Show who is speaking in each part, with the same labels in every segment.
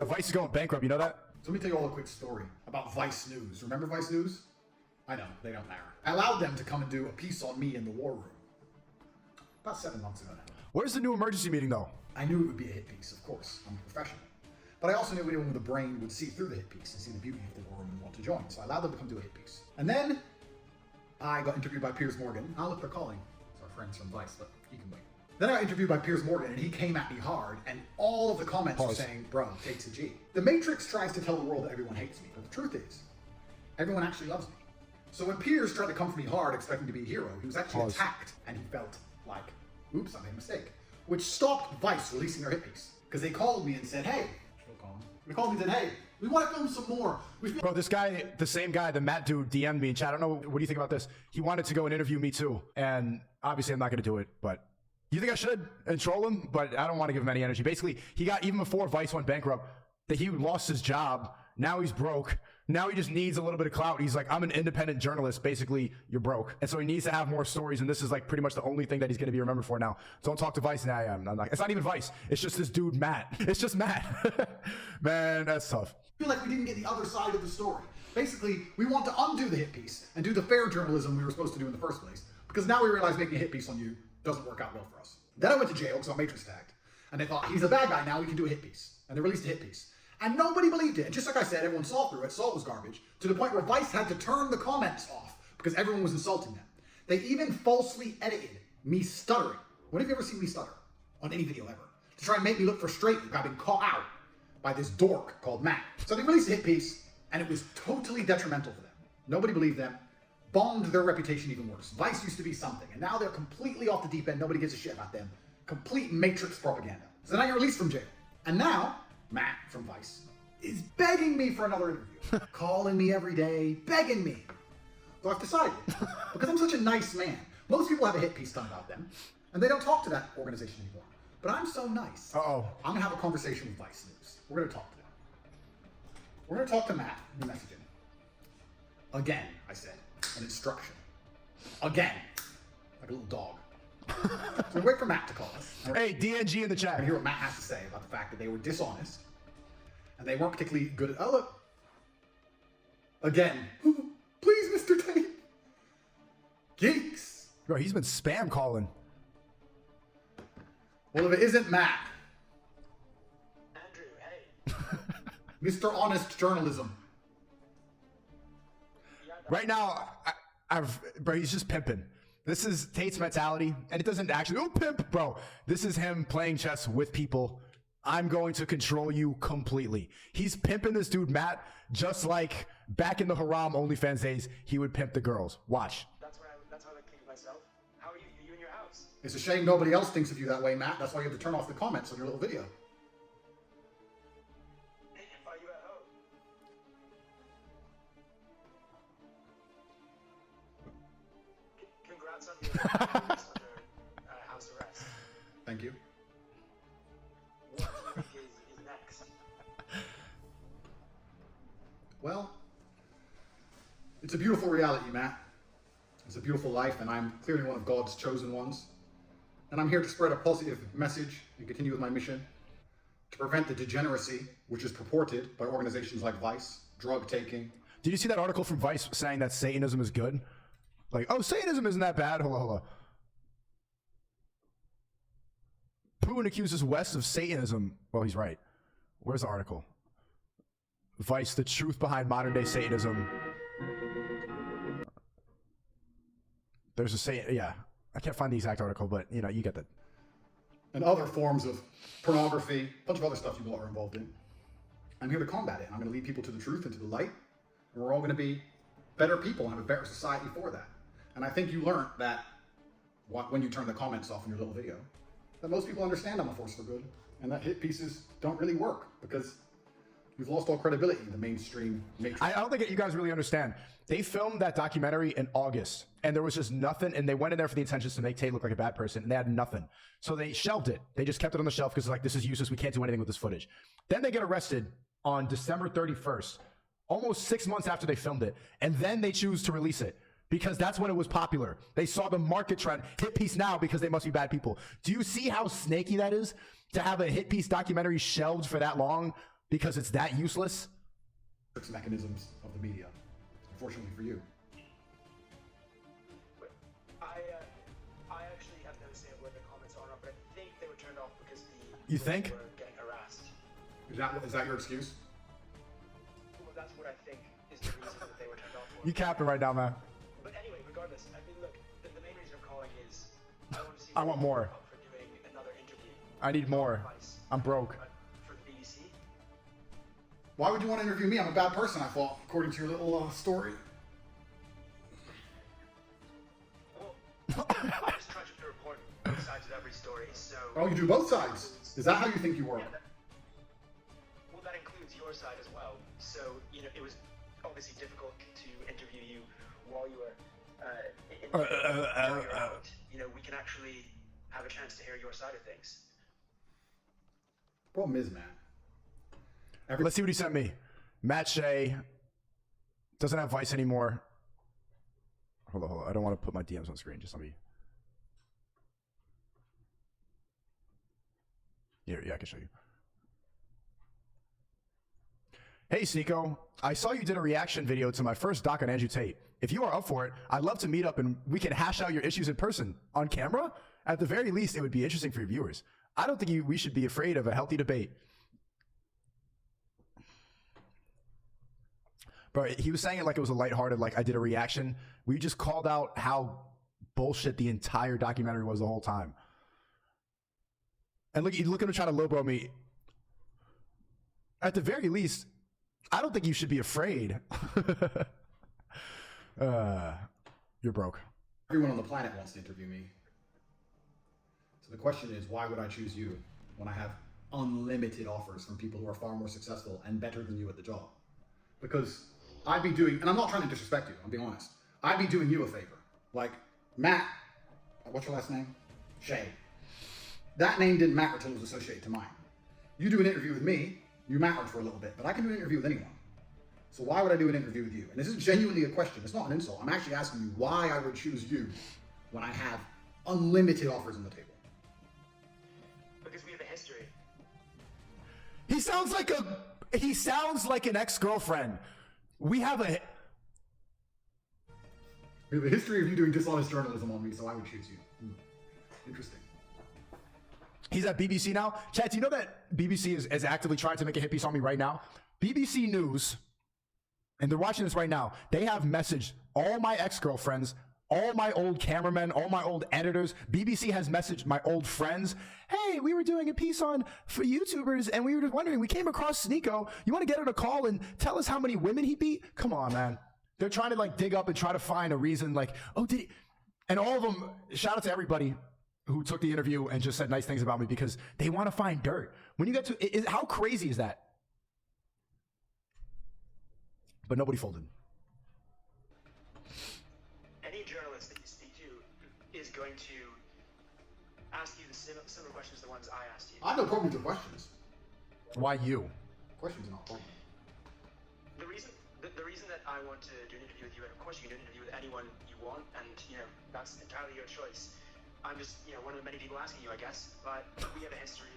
Speaker 1: Vice is going bankrupt, you know that?
Speaker 2: So let me tell you all a quick story about Vice News. Remember Vice News? I know, they don't matter. I allowed them to come and do a piece on me in the war room. About 7 months ago now.
Speaker 1: Where's the new emergency meeting, though?
Speaker 2: I knew it would be a hit piece, of course. I'm a professional. But I also knew anyone with a brain would see through the hit piece and see the beauty of the war room and want to join. So I allowed them to come do a hit piece. And then I got interviewed by Piers Morgan. Oh, look, they're calling. It's our friends from Vice, but he can wait. Then I got interviewed by Piers Morgan, and he came at me hard, and all of the comments were saying, bro, Tate's a G. The Matrix tries to tell the world that everyone hates me, but the truth is, everyone actually loves me. So when Piers tried to come for me hard, expecting to be a hero, he was actually attacked, and he felt like, oops, I made a mistake. Which stopped Vice releasing their hit piece. Because they called me and said, hey, they called me and said, hey, we want to film some more.
Speaker 1: Bro, this guy, the same guy, the Matt dude, DM'd me in chat. I don't know, what do you think about this? He wanted to go and interview me too. And obviously I'm not going to do it, but you think I should and troll him? But I don't want to give him any energy. Basically, he got, even before Vice went bankrupt, that he lost his job. Now he's broke. Now he just needs a little bit of clout. He's like, I'm an independent journalist. Basically, you're broke. And so he needs to have more stories. And this is like pretty much the only thing that he's going to be remembered for now. Don't talk to Vice. Nah, I'm not. It's not even Vice. It's just this dude, Matt. It's just Matt. Man, that's tough.
Speaker 2: I feel like we didn't get the other side of the story. Basically, we want to undo the hit piece and do the fair journalism we were supposed to do in the first place. Because now we realize making a hit piece on you doesn't work out well for us. Then I went to jail because I'm Matrix tagged. And they thought, he's a bad guy, now we can do a hit piece. And they released a hit piece. And nobody believed it. And just like I said, everyone saw through it, saw it was garbage, to the point where Vice had to turn the comments off because everyone was insulting them. They even falsely edited me stuttering. When have you ever seen me stutter? On any video ever. To try and make me look frustrated. I've been caught out by this dork called Matt. So they released a hit piece, and it was totally detrimental for them. Nobody believed them. Bombed their reputation even worse. Vice used to be something, and now they're completely off the deep end. Nobody gives a shit about them. Complete Matrix propaganda. So now you're released from jail. And now, Matt from Vice is begging me for another interview. Calling me every day, begging me. So I've decided, because I'm such a nice man, most people have a hit piece done about them, and they don't talk to that organization anymore. But I'm so nice. I'm going to have a conversation with Vice News. We're going to talk to them. We're going to talk to Matt, new messaging. Again, I said, an instruction. Again, like a little dog. So we wait for Matt to call us.
Speaker 1: Hey, DNG in the chat.
Speaker 2: And hear what Matt has to say about the fact that they were dishonest and they weren't particularly good at. Oh, look. Again. Please, Mr. Tate. Geeks.
Speaker 1: Bro, he's been spam calling.
Speaker 2: Well, if it isn't Matt.
Speaker 3: Andrew, hey.
Speaker 2: Mr. Honest Journalism.
Speaker 1: Right now, bro, he's just pimping. This is Tate's mentality, and it doesn't actually, pimp, bro. This is him playing chess with people. I'm going to control you completely. He's pimping this dude, Matt, just like back in the Haram OnlyFans days, he would pimp the girls. Watch.
Speaker 3: That's how I think of myself. How are you? You in your house?
Speaker 2: It's a shame nobody else thinks of you that way, Matt. That's why you have to turn off the comments on your little video.
Speaker 3: Are you at home? Congrats on your release under house arrest.
Speaker 2: Thank you.
Speaker 3: What do you think is next?
Speaker 2: Well, it's a beautiful reality, Matt. It's a beautiful life, and I'm clearly one of God's chosen ones. And I'm here to spread a positive message and continue with my mission to prevent the degeneracy which is purported by organizations like Vice, drug taking.
Speaker 1: Did you see that article from Vice saying that Satanism is good? Like, oh, Satanism isn't that bad. Hold on. Putin accuses West of Satanism. Well, he's right. Where's the article? Vice, the truth behind modern day Satanism. There's a Satan, yeah. I can't find the exact article, but you know, you get that.
Speaker 2: And other forms of pornography, a bunch of other stuff you are involved in. I'm here to combat it. I'm going to lead people to the truth and to the light. And we're all going to be better people and have a better society for that. And I think you learned that when you turn the comments off in your little video, that most people understand I'm a force for good. And that hit pieces don't really work because you've lost all credibility in the mainstream matrix.
Speaker 1: I don't think you guys really understand. They filmed that documentary in August, and there was just nothing, and they went in there for the intentions to make Tate look like a bad person, and they had nothing. So they shelved it. They just kept it on the shelf because it's like, this is useless. We can't do anything with this footage. Then they get arrested on December 31st, almost 6 months after they filmed it, and then they choose to release it because that's when it was popular. They saw the market trend, hit piece now because they must be bad people. Do you see how snaky that is to have a hit piece documentary shelved for that long because it's that useless?
Speaker 2: Mechanisms of the media, unfortunately for you.
Speaker 3: I actually have no say whether the comments are or not, but I think they were turned off because
Speaker 1: You think?
Speaker 3: were getting harassed.
Speaker 2: Is that your excuse?
Speaker 3: Well, that's what I think is the reason that they were turned off for.
Speaker 1: You capping right now, man.
Speaker 3: But anyway, regardless, I mean, look, the main reason I'm calling is I want to see.
Speaker 1: I want more.
Speaker 3: Up for doing another interview.
Speaker 1: I need more.
Speaker 3: Advice.
Speaker 1: I'm broke.
Speaker 3: For the BBC.
Speaker 2: Why would you want to interview me? I'm a bad person, I thought, according to your little story.
Speaker 3: Well, I just try to report both sides of every story, so.
Speaker 2: Oh, you do both sides. Is that how you think you work?
Speaker 3: Yeah, well, that includes your side as well. So, it was obviously difficult to interview you while you were while you were out. We can actually have a chance to hear your side of things.
Speaker 2: Problem is, man.
Speaker 1: Let's see what he sent me. Matt Shea doesn't have Vice anymore. Hold on. I don't want to put my DMs on screen. Just let me. Yeah, I can show you. Hey, Sneako. I saw you did a reaction video to my first doc on Andrew Tate. If you are up for it, I'd love to meet up and we can hash out your issues in person. On camera? At the very least, it would be interesting for your viewers. I don't think we should be afraid of a healthy debate. Bro, he was saying it like it was a lighthearted, like I did a reaction. We just called out how bullshit the entire documentary was the whole time. And look at him trying to lowbrow me. At the very least, I don't think you should be afraid. You're broke.
Speaker 2: Everyone on the planet wants to interview me. So the question is, why would I choose you when I have unlimited offers from people who are far more successful and better than you at the job? Because I'd be doing, and I'm not trying to disrespect you, I'm being honest. I'd be doing you a favor. Like, Matt, what's your last name? Shea. That name didn't matter until it was associated to mine. You do an interview with me, you mattered for a little bit, but I can do an interview with anyone. So why would I do an interview with you? And this is genuinely a question. It's not an insult. I'm actually asking you why I would choose you when I have unlimited offers on the table.
Speaker 3: Because we have a history.
Speaker 1: He sounds like an ex-girlfriend. We have a
Speaker 2: history of you doing dishonest journalism on me, so I would choose you. Interesting.
Speaker 1: He's at BBC now. Chat, do you know that BBC is actively trying to make a hit piece on me right now? BBC News, and they're watching this right now, they have messaged all my ex-girlfriends, all my old cameramen, all my old editors. BBC has messaged my old friends. Hey, we were doing a piece for YouTubers, and we were just wondering, we came across Sneako. You want to get her to call and tell us how many women he beat? Come on, man. They're trying to dig up and try to find a reason oh, did he? And all of them, shout out to everybody who took the interview and just said nice things about me because they want to find dirt. When you get to, how crazy is that? But nobody folded.
Speaker 3: Any journalist that you speak to is going to ask you the similar questions to the ones I asked you.
Speaker 2: I have no problem with your questions.
Speaker 1: Why you?
Speaker 2: Questions are not a problem.
Speaker 3: The reason that I want to do an interview with you, and of course you can do an interview with anyone you want, and that's entirely your choice. I'm just one of the many people asking you, I guess. But we have a history,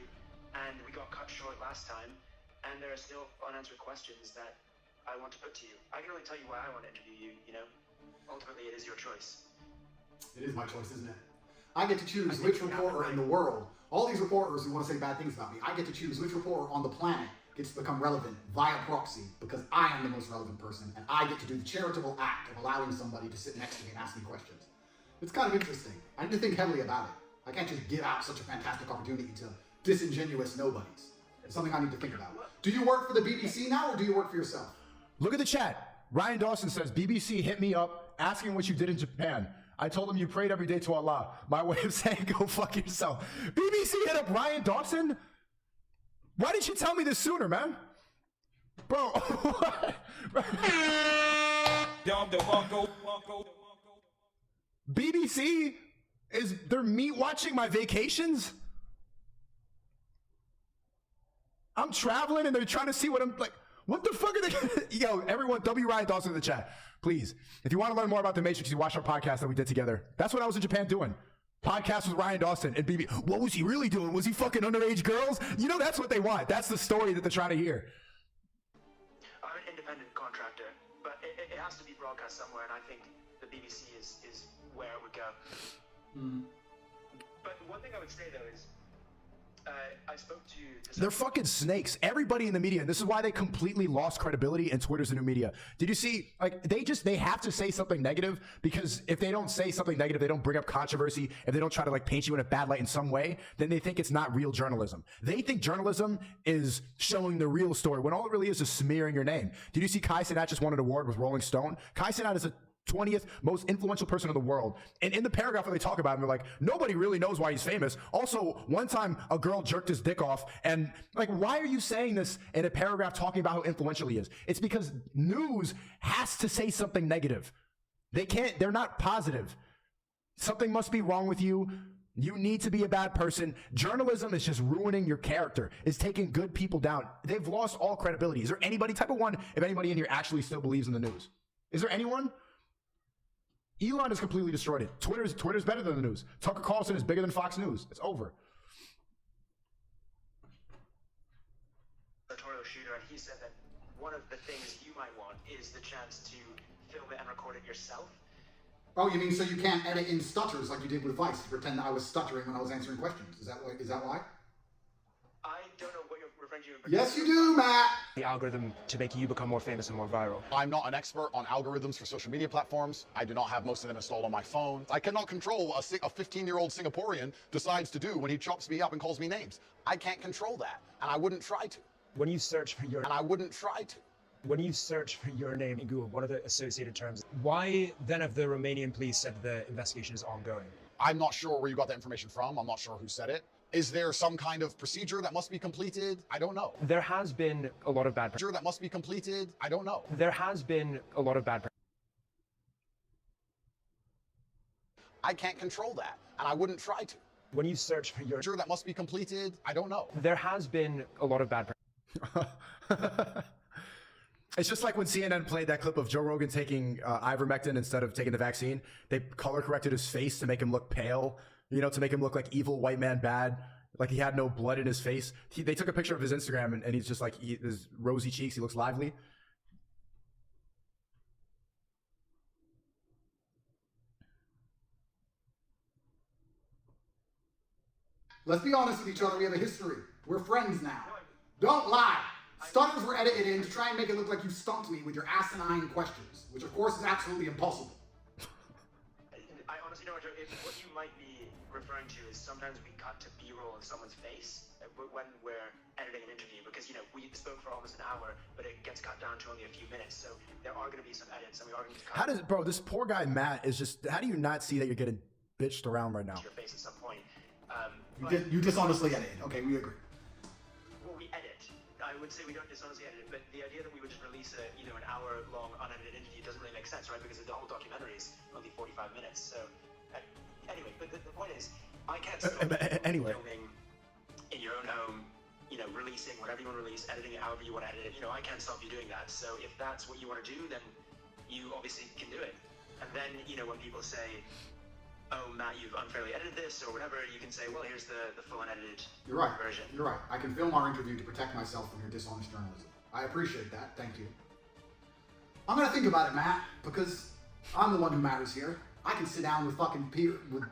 Speaker 3: and we got cut short last time, and there are still unanswered questions that I want to put to you. I can only tell you why I want to interview you. Ultimately it is your choice.
Speaker 2: It is my choice, isn't it? I get to choose which reporter in the world. All these reporters who want to say bad things about me, I get to choose which reporter on the planet gets to become relevant via proxy because I am the most relevant person and I get to do the charitable act of allowing somebody to sit next to me and ask me questions. It's kind of interesting. I need to think heavily about it. I can't just give out such a fantastic opportunity to disingenuous nobodies. It's something I need to think about. Do you work for the BBC now or do you work for yourself?
Speaker 1: Look at the chat. Ryan Dawson says, BBC hit me up asking what you did in Japan. I told him you prayed every day to Allah. My way of saying go fuck yourself. BBC hit up Ryan Dawson? Why didn't you tell me this sooner, man? Bro. BBC they're me watching my vacations? I'm traveling and they're trying to see what I'm like. What the fuck are they? Yo, everyone, W. Ryan Dawson in the chat. Please, if you want to learn more about the Matrix, you watch our podcast that we did together. That's what I was in Japan doing. Podcast with Ryan Dawson and BB. What was he really doing? Was he fucking underage girls? That's what they want. That's the story that they're trying to hear.
Speaker 3: independent contractor, but it has to be broadcast somewhere, and I think the BBC is where it would go. But one thing I would say though is, I spoke to...
Speaker 1: They're fucking snakes. Everybody in the media, and this is why they completely lost credibility and Twitter's the new media. Did you see, like, they have to say something negative, because if they don't say something negative, they don't bring up controversy, if they don't try to, like, paint you in a bad light in some way, then they think it's not real journalism. They think journalism is showing the real story, when all it really is smearing your name. Did you see Kai Cenat just won an award with Rolling Stone? Kai Cenat is a 20th most influential person in the world. And in the paragraph where they talk about him, they're like, nobody really knows why he's famous. Also, one time a girl jerked his dick off, and like, why are you saying this in a paragraph talking about how influential he is? It's because news has to say something negative. They're not positive. Something must be wrong with you. You need to be a bad person. Journalism is just ruining your character. It's taking good people down. They've lost all credibility. Is there anybody, type of one, if anybody in here actually still believes in the news? Is there anyone? Elon has completely destroyed it. Twitter's better than the news. Tucker Carlson is bigger than Fox News. It's over.
Speaker 3: Editorial shooter, and he said that one of the things you might want is the chance to film it and record it yourself.
Speaker 2: Oh, you mean so you can't edit in stutters like you did with Vice to pretend that I was stuttering when I was answering questions? Is that why?
Speaker 3: I don't know what you're referring to.
Speaker 2: Yes, you do, Matt.
Speaker 4: The algorithm to make you become more famous and more viral.
Speaker 5: I'm not an expert on algorithms for social media platforms. I do not have most of them installed on my phone. I cannot control what a 15-year-old Singaporean decides to do when he chops me up and calls me names. I can't control that, and I wouldn't try to.
Speaker 4: When you search for your...
Speaker 5: And I wouldn't try to.
Speaker 4: When you search for your name in Google, what are the associated terms? Why then have the Romanian police said the investigation is ongoing?
Speaker 5: I'm not sure where you got that information from. I'm not sure who said it. Is there some kind of procedure that must be completed? I don't know.
Speaker 4: There has been a lot of bad...
Speaker 5: Procedure that must be completed? I don't know.
Speaker 4: There has been a lot of bad...
Speaker 5: I can't control that, and I wouldn't try to.
Speaker 4: When you search for your...
Speaker 5: Procedure that must be completed? I don't know.
Speaker 4: There has been a lot of bad...
Speaker 1: It's just like when CNN played that clip of Joe Rogan taking ivermectin instead of taking the vaccine. They color corrected his face to make him look pale, you know, to make him look like evil white man bad, like he had no blood in his face. They took a picture of his Instagram and he's just like, his rosy cheeks, he looks lively.
Speaker 2: Let's be honest with each other. We have a history. We're friends now. Don't lie. Stutters were edited in to try and make it look like you stumped me with your asinine questions, which of course is absolutely impossible.
Speaker 3: I honestly don't know if what you might be referring to is sometimes we cut to B-roll of someone's face when we're editing an interview, because, you know, we spoke for almost an hour, but it gets cut down to only a few minutes, so there are going to be some edits, and we are going to cut...
Speaker 1: How does, bro, this poor guy Matt is just, how do you not see that you're getting bitched around right now?
Speaker 3: ...your face at some point.
Speaker 2: You dishonestly edited. Okay, we agree.
Speaker 3: Well, we edit. I would say we don't dishonestly edit it, but the idea that we would just release an hour-long unedited interview doesn't really make sense, right? Because the whole documentary is only 45 minutes. So, anyway, but the point is, I can't stop
Speaker 1: anyway.
Speaker 3: filming in your own home, you know, releasing whatever you want to release, editing it however you want to edit it. You know, I can't stop you doing that. So if that's what you want to do, then you obviously can do it. And then, you know, when people say, oh, Matt, you've unfairly edited this or whatever, you can say, well, here's the full unedited version.
Speaker 2: You're right. I can film our interview to protect myself from your dishonest journalism. I appreciate that. Thank you. I'm going to think about it, Matt, because I'm the one who matters here. I can sit down with fucking Peter, with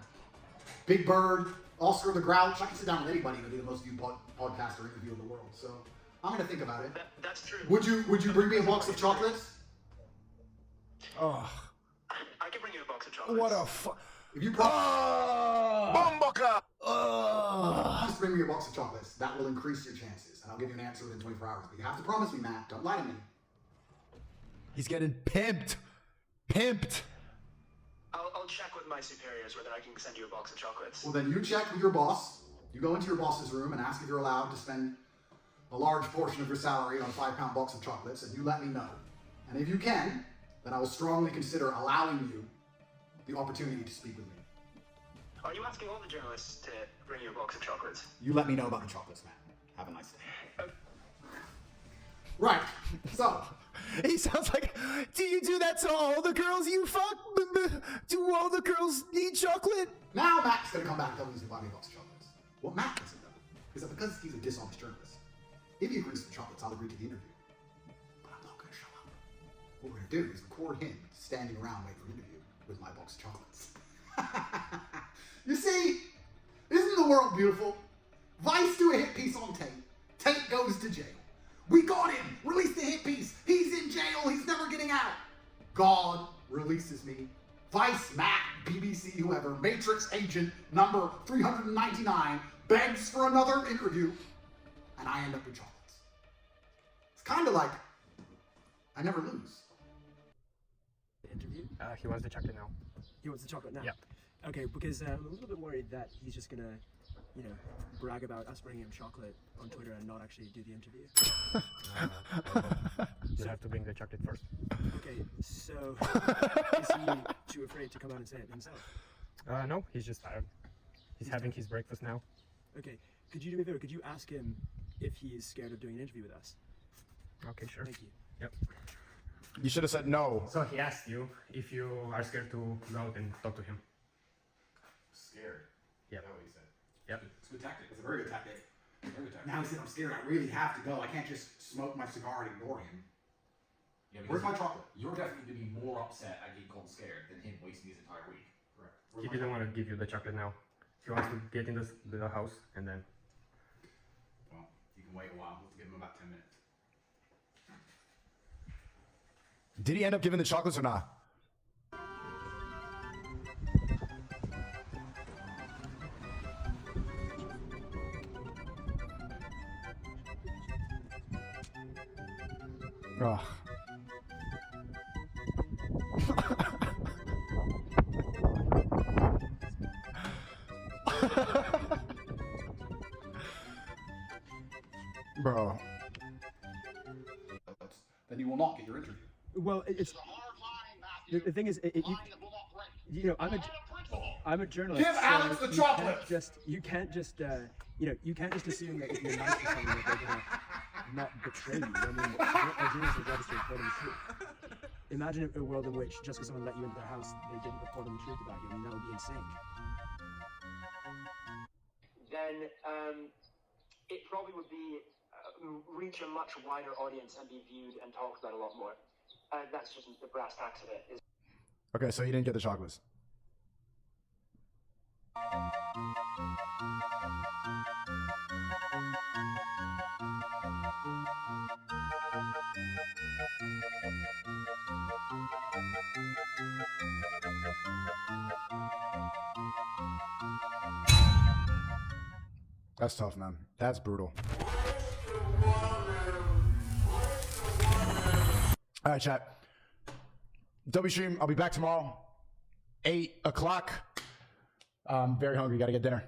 Speaker 2: Big Bird, Oscar the Grouch. I can sit down with anybody to be the most viewed podcast or interview in the world. So I'm going to think about it.
Speaker 3: That's true.
Speaker 2: Would you bring me a box of chocolates?
Speaker 1: Oh.
Speaker 3: I can bring you a box of chocolates.
Speaker 1: What a fuck.
Speaker 2: If you promise,
Speaker 1: Oh.
Speaker 2: just bring me a box of chocolates. That will increase your chances, and I'll give you an answer within 24 hours. But you have to promise me, Matt. Don't lie to me.
Speaker 1: He's getting pimped. Pimped.
Speaker 3: I'll check with my superiors whether I can send you a box of chocolates.
Speaker 2: Well, then you check with your boss. You go into your boss's room and ask if you're allowed to spend a large portion of your salary on a 5-pound box of chocolates, and you let me know. And if you can, then I will strongly consider allowing you the opportunity to speak with me.
Speaker 3: Are you asking all the journalists to bring you a box of chocolates?
Speaker 2: You let me know about the chocolates, Matt. Have a nice day. Right. So,
Speaker 1: He sounds like, do you do that to all the girls you fuck? Do all the girls need chocolate?
Speaker 2: now Matt's going to come back and tell me he's going to buy me a box of chocolates. What Matt doesn't know is that because he's a dishonest journalist, if he agrees to the chocolates, I'll agree to the interview. But I'm not going to show up. what we're gonna do is record him standing around waiting for an interview with my box of chocolates. You see, isn't the world beautiful? Vice do a hit piece on Tate. Tate goes to jail. We got him! Release the hit piece! He's in jail! He's never getting out! God releases me. Vice, Matt, BBC, whoever, Matrix agent number 399 begs for another interview, and I end up with chocolates. It's kind of like I never lose.
Speaker 6: Interview?
Speaker 4: He wants the chocolate now.
Speaker 6: He wants the chocolate now?
Speaker 4: Yeah.
Speaker 6: Okay, because I'm a little bit worried that he's just gonna, you know, brag about us bringing him chocolate on Twitter and not actually do the interview.
Speaker 4: You have to bring the chocolate first.
Speaker 6: Okay, so is he too afraid to come out and say it himself?
Speaker 4: No, he's just tired. He's having his breakfast now.
Speaker 6: Okay, could you do me a favor? Could you ask him if he is scared of doing an interview with us?
Speaker 4: Okay, sure.
Speaker 6: Thank you.
Speaker 4: Yep.
Speaker 1: You should have said no.
Speaker 4: So he asked you if you are scared to go out and talk to him.
Speaker 7: Scared.
Speaker 4: Yeah.
Speaker 7: Is that what he said?
Speaker 4: Yep.
Speaker 7: It's a good tactic. It's a very good tactic. Very good tactic.
Speaker 2: Now he said I'm scared. I really have to go. I can't just smoke my cigar and ignore him.
Speaker 7: Yeah,
Speaker 2: Where's my chocolate?
Speaker 7: You're definitely going to be more upset at getting called scared than him wasting his entire week. Correct.
Speaker 4: He didn't want to give you the chocolate now. He wants to get in the house and then.
Speaker 7: Well, you can wait a while. We'll have to give him about 10 minutes.
Speaker 1: Did he end up giving the chocolates or not? Ugh. Bro.
Speaker 2: Then you will not get your interview.
Speaker 6: Well, it's the thing is, you know, I'm a journalist.
Speaker 2: Give Alex the chocolate!
Speaker 6: You can't just assume that if you're nice to someone that they're gonna not betray you. I mean, a journalist is obviously reporting the truth. Imagine a world in which just because someone let you into their house, they didn't report on the truth about you. I mean, that would be insane.
Speaker 3: Then it probably would be reach a much wider audience and be viewed and talked about a lot more. That's just the brass tacks of it.
Speaker 1: Okay, so you didn't get the chocolates. That's tough, man. That's brutal. All right, chat. W stream. I'll be back tomorrow, 8 o'clock. I'm very hungry. Got to get dinner.